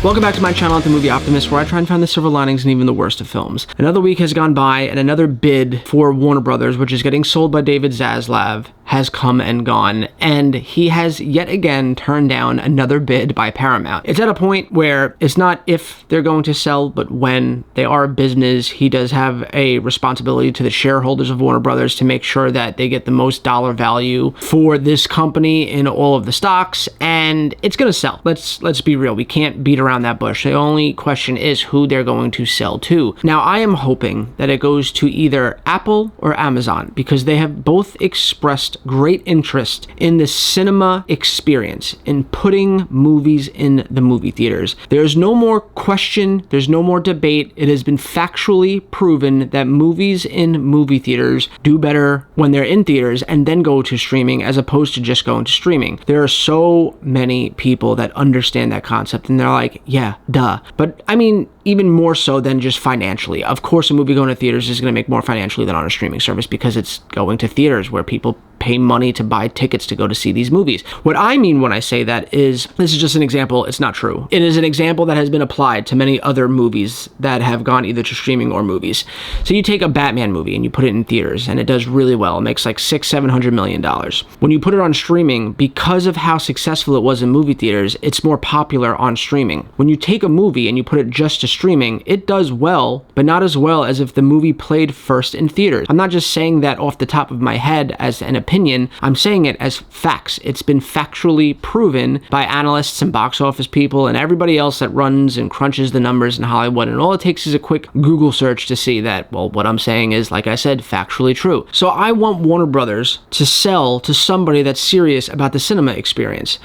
Welcome back to my channel at The Movie Optimist, where I try and find the silver linings in even the worst of films. Another week has gone by, and another bid for Warner Brothers, which is getting sold by David Zaslav, has come and gone, and he has yet again turned down another bid by Paramount. It's at a point where it's not if they're going to sell, but when. They are a business. He does have a responsibility to the shareholders of Warner Brothers to make sure that they get the most dollar value for this company in all of the stocks, and it's gonna sell. Let's be real. We can't beat around that bush. The only question is who they're going to sell to. Now, I am hoping that it goes to either Apple or Amazon, because they have both expressed great interest in the cinema experience, in putting movies in the movie theaters. There's no more question, there's no more debate. It has been factually proven that movies in movie theaters do better when they're in theaters and then go to streaming, as opposed to just going to streaming. There are so many people that understand that concept, and they're like, yeah, duh. But I mean, even more so than just financially. Of course, a movie going to theaters is going to make more financially than on a streaming service, because it's going to theaters where people pay money to buy tickets to go to see these movies. What I mean when I say that is, this is just an example, it's not true. It is an example that has been applied to many other movies that have gone either to streaming or movies. So you take a Batman movie and you put it in theaters, and it does really well. It makes like $600-700 million. When you put it on streaming, because of how successful it was in movie theaters, it's more popular on streaming. When you take a movie and you put it just to streaming, it does well, but not as well as if the movie played first in theaters. I'm not just saying that off the top of my head as an opinion, I'm saying it as facts. It's been factually proven by analysts and box office people and everybody else that runs and crunches the numbers in Hollywood, and all it takes is a quick Google search to see that, well, what I'm saying is, like I said, factually true. So I want Warner Brothers to sell to somebody that's serious about the cinema experience.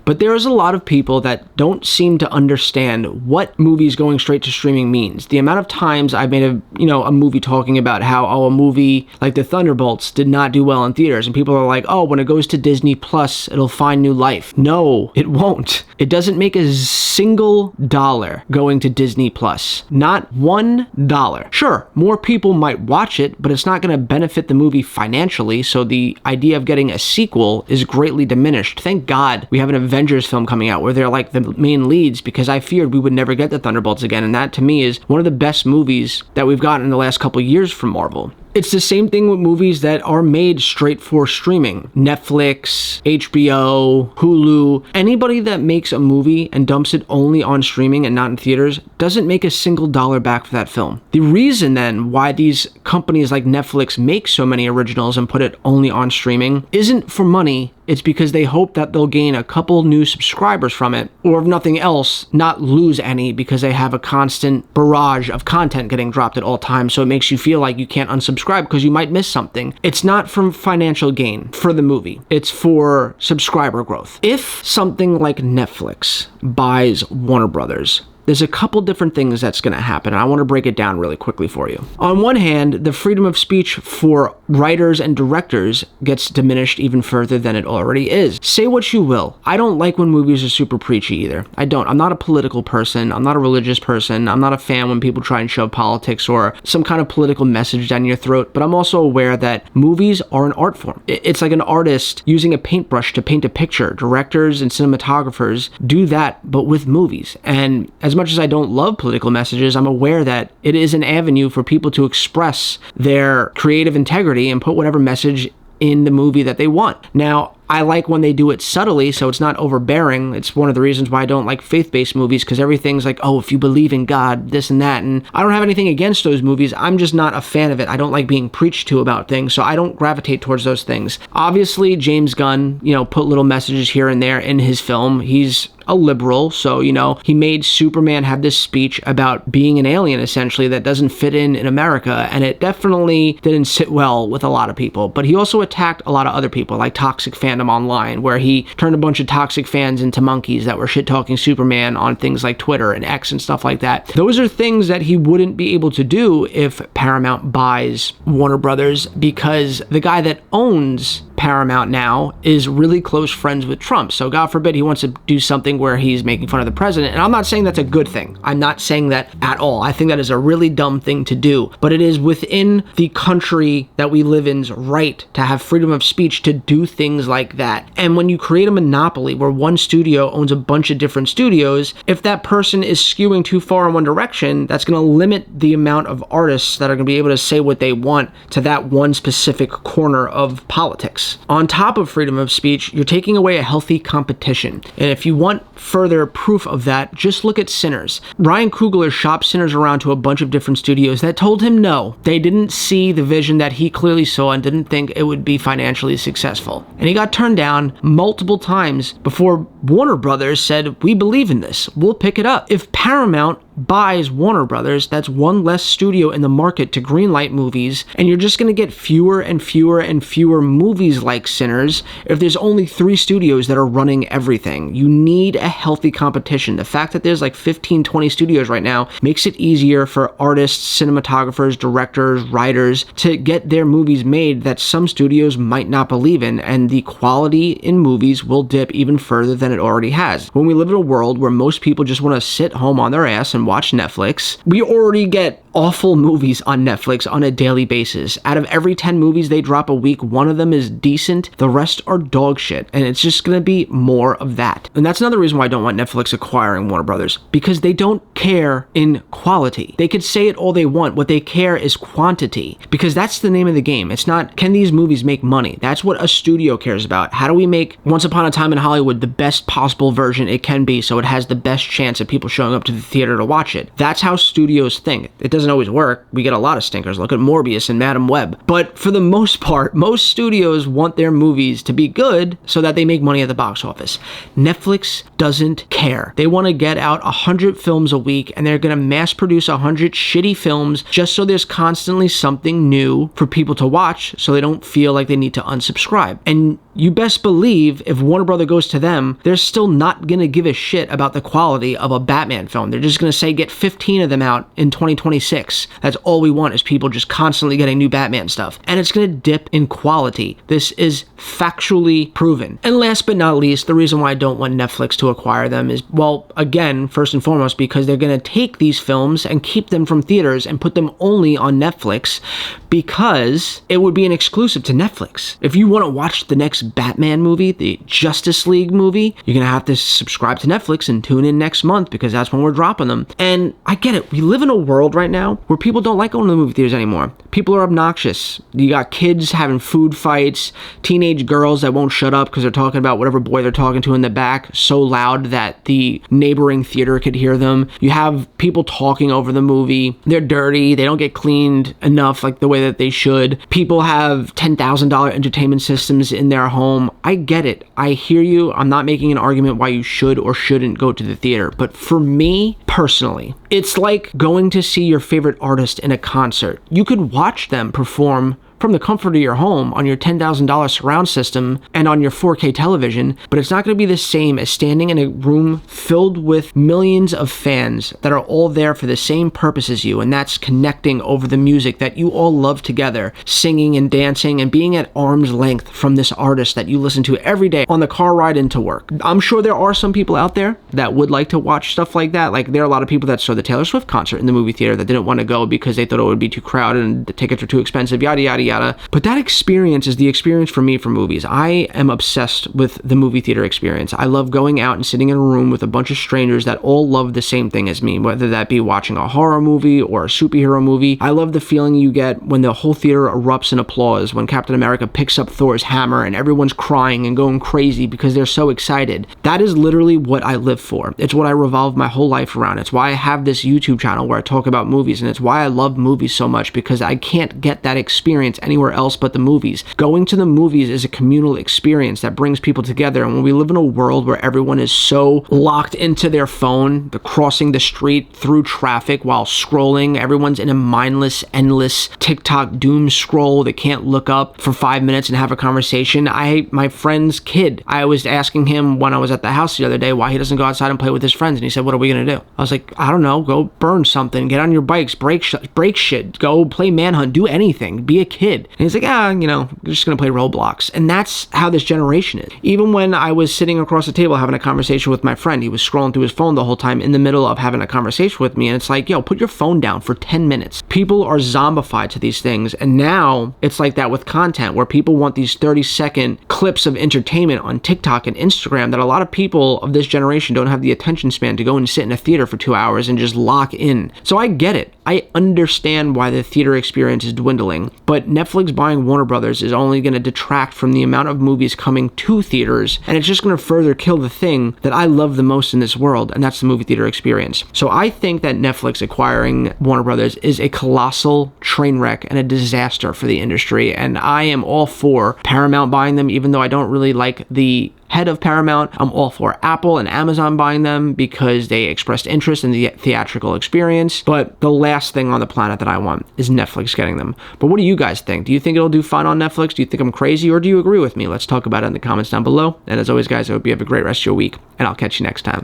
But there's a lot of people that don't seem to understand what movies going straight to streaming means. The amount of times I've made a movie talking about how, a movie like The Thunderbolts did not do well in theaters, and people are like, oh, when it goes to Disney Plus, it'll find new life. No, it won't. It doesn't make a single dollar going to Disney Plus. Not $1. Sure, more people might watch it, but it's not going to benefit the movie financially, so the idea of getting a sequel is greatly diminished. Thank God we have an Avengers film coming out where they're like the main leads, because I feared we would never get the Thunderbolts again, and that to me is one of the best movies that we've gotten in the last couple years from Marvel. It's the same thing with movies that are made straight for streaming. Netflix, HBO, Hulu. Anybody that makes a movie and dumps it only on streaming and not in theaters doesn't make a single dollar back for that film. The reason then why these companies like Netflix make so many originals and put it only on streaming isn't for money. It's because they hope that they'll gain a couple new subscribers from it, or if nothing else, not lose any, because they have a constant barrage of content getting dropped at all times, so it makes you feel like you can't unsubscribe because you might miss something. It's not from financial gain for the movie. It's for subscriber growth. If something like Netflix buys Warner Brothers, there's a couple different things that's going to happen, and I want to break it down really quickly for you. On one hand, the freedom of speech for writers and directors gets diminished even further than it already is. Say what you will. I don't like when movies are super preachy either. I don't. I'm not a political person. I'm not a religious person. I'm not a fan when people try and shove politics or some kind of political message down your throat, but I'm also aware that movies are an art form. It's like an artist using a paintbrush to paint a picture. Directors and cinematographers do that, but with movies. And as much as I don't love political messages, I'm aware that it is an avenue for people to express their creative integrity and put whatever message in the movie that they want. Now, I like when they do it subtly, so it's not overbearing. It's one of the reasons why I don't like faith-based movies, because everything's like, oh, if you believe in God, this and that, and I don't have anything against those movies. I'm just not a fan of it. I don't like being preached to about things, so I don't gravitate towards those things. Obviously, James Gunn, put little messages here and there in his film. He's a liberal, so, he made Superman have this speech about being an alien, essentially, that doesn't fit in America, and it definitely didn't sit well with a lot of people. But he also attacked a lot of other people, like toxic fandom online, where he turned a bunch of toxic fans into monkeys that were shit-talking Superman on things like Twitter and X and stuff like that. Those are things that he wouldn't be able to do if Paramount buys Warner Brothers, because the guy that owns Paramount now is really close friends with Trump. So God forbid he wants to do something where he's making fun of the president. And I'm not saying that's a good thing. I'm not saying that at all. I think that is a really dumb thing to do. But it is within the country that we live in's right to have freedom of speech to do things like that. And when you create a monopoly where one studio owns a bunch of different studios, if that person is skewing too far in one direction, that's going to limit the amount of artists that are going to be able to say what they want to that one specific corner of politics. On top of freedom of speech, you're taking away a healthy competition. And if you want further proof of that, just look at Sinners. Ryan Coogler shopped Sinners around to a bunch of different studios that told him no. They didn't see the vision that he clearly saw and didn't think it would be financially successful. And he got turned down multiple times before Warner Brothers said, we believe in this, we'll pick it up. If Paramount buys Warner Brothers, that's one less studio in the market to greenlight movies, and you're just going to get fewer and fewer and fewer movies like Sinners if there's only 3 studios that are running everything. You need a healthy competition. The fact that there's like 15, 20 studios right now makes it easier for artists, cinematographers, directors, writers to get their movies made that some studios might not believe in, and the quality in movies will dip even further than it already has. When we live in a world where most people just want to sit home on their ass and watch Netflix, we already get awful movies on Netflix on a daily basis. Out of every 10 movies they drop a week, one of them is decent, the rest are dog shit, and it's just gonna be more of that. And that's another reason why I don't want Netflix acquiring Warner Brothers, because they don't care in quality. They could say it all they want, what they care is quantity, because that's the name of the game. It's not, can these movies make money? That's what a studio cares about. How do we make Once Upon a Time in Hollywood the best possible version it can be so it has the best chance of people showing up to the theater to watch it? That's how studios think. It doesn't always work. We get a lot of stinkers. Look at Morbius and Madam Web. But for the most part, most studios want their movies to be good so that they make money at the box office. Netflix doesn't care. They want to get out 100 films a week, and they're going to mass produce 100 shitty films just so there's constantly something new for people to watch so they don't feel like they need to unsubscribe. And you best believe if Warner Brother goes to them, they're still not going to give a shit about the quality of a Batman film. They're just going to say, get 15 of them out in 2026. That's all we want, is people just constantly getting new Batman stuff. And it's going to dip in quality. This is factually proven. And last but not least, the reason why I don't want Netflix to acquire them is, well, again, first and foremost, because they're going to take these films and keep them from theaters and put them only on Netflix, because it would be an exclusive to Netflix. If you want to watch the next Batman movie, the Justice League movie, you're gonna have to subscribe to Netflix and tune in next month, because that's when we're dropping them. And I get it. We live in a world right now where people don't like going to the movie theaters anymore. People are obnoxious. You got kids having food fights, teenage girls that won't shut up because they're talking about whatever boy they're talking to in the back so loud that the neighboring theater could hear them. You have people talking over the movie. They're dirty. They don't get cleaned enough like the way that they should. People have $10,000 entertainment systems in their home. I get it. I hear you. I'm not making an argument why you should or shouldn't go to the theater. But for me, personally, it's like going to see your favorite artist in a concert. You could watch them perform from the comfort of your home on your $10,000 surround system and on your 4K television, but it's not going to be the same as standing in a room filled with millions of fans that are all there for the same purpose as you, and that's connecting over the music that you all love together, singing and dancing and being at arm's length from this artist that you listen to every day on the car ride into work. I'm sure there are some people out there that would like to watch stuff like that. Like, there are a lot of people that saw the Taylor Swift concert in the movie theater that didn't want to go because they thought it would be too crowded and the tickets are too expensive, yada, yada, yada. But that experience is the experience for me for movies. I am obsessed with the movie theater experience. I love going out and sitting in a room with a bunch of strangers that all love the same thing as me, whether that be watching a horror movie or a superhero movie. I love the feeling you get when the whole theater erupts in applause, when Captain America picks up Thor's hammer and everyone's crying and going crazy because they're so excited. That is literally what I live for. It's what I revolve my whole life around. It's why I have this YouTube channel where I talk about movies, and it's why I love movies so much, because I can't get that experience anywhere else but the movies. Going to the movies is a communal experience that brings people together, and when we live in a world where everyone is so locked into their phone, they're crossing the street through traffic while scrolling, everyone's in a mindless, endless TikTok doom scroll. They can't look up for 5 minutes and have a conversation. My friend's kid, I was asking him when I was at the house the other day why he doesn't go outside and play with his friends, and he said, what are we gonna do? I was like, I don't know, go burn something, get on your bikes, break shit, go play manhunt, do anything, be a kid. kid. And he's like, we're just going to play Roblox. And that's how this generation is. Even when I was sitting across the table having a conversation with my friend, he was scrolling through his phone the whole time in the middle of having a conversation with me. And it's like, put your phone down for 10 minutes. People are zombified to these things. And now it's like that with content where people want these 30-second clips of entertainment on TikTok and Instagram that a lot of people of this generation don't have the attention span to go and sit in a theater for 2 hours and just lock in. So I get it. I understand why the theater experience is dwindling, but Netflix buying Warner Brothers is only going to detract from the amount of movies coming to theaters, and it's just going to further kill the thing that I love the most in this world, and that's the movie theater experience. So I think that Netflix acquiring Warner Brothers is a colossal train wreck and a disaster for the industry, and I am all for Paramount buying them, even though I don't really like the head of Paramount. I'm all for Apple and Amazon buying them because they expressed interest in the theatrical experience. But the last thing on the planet that I want is Netflix getting them. But what do you guys think? Do you think it'll do fine on Netflix? Do you think I'm crazy, or do you agree with me? Let's talk about it in the comments down below. And as always, guys, I hope you have a great rest of your week, and I'll catch you next time.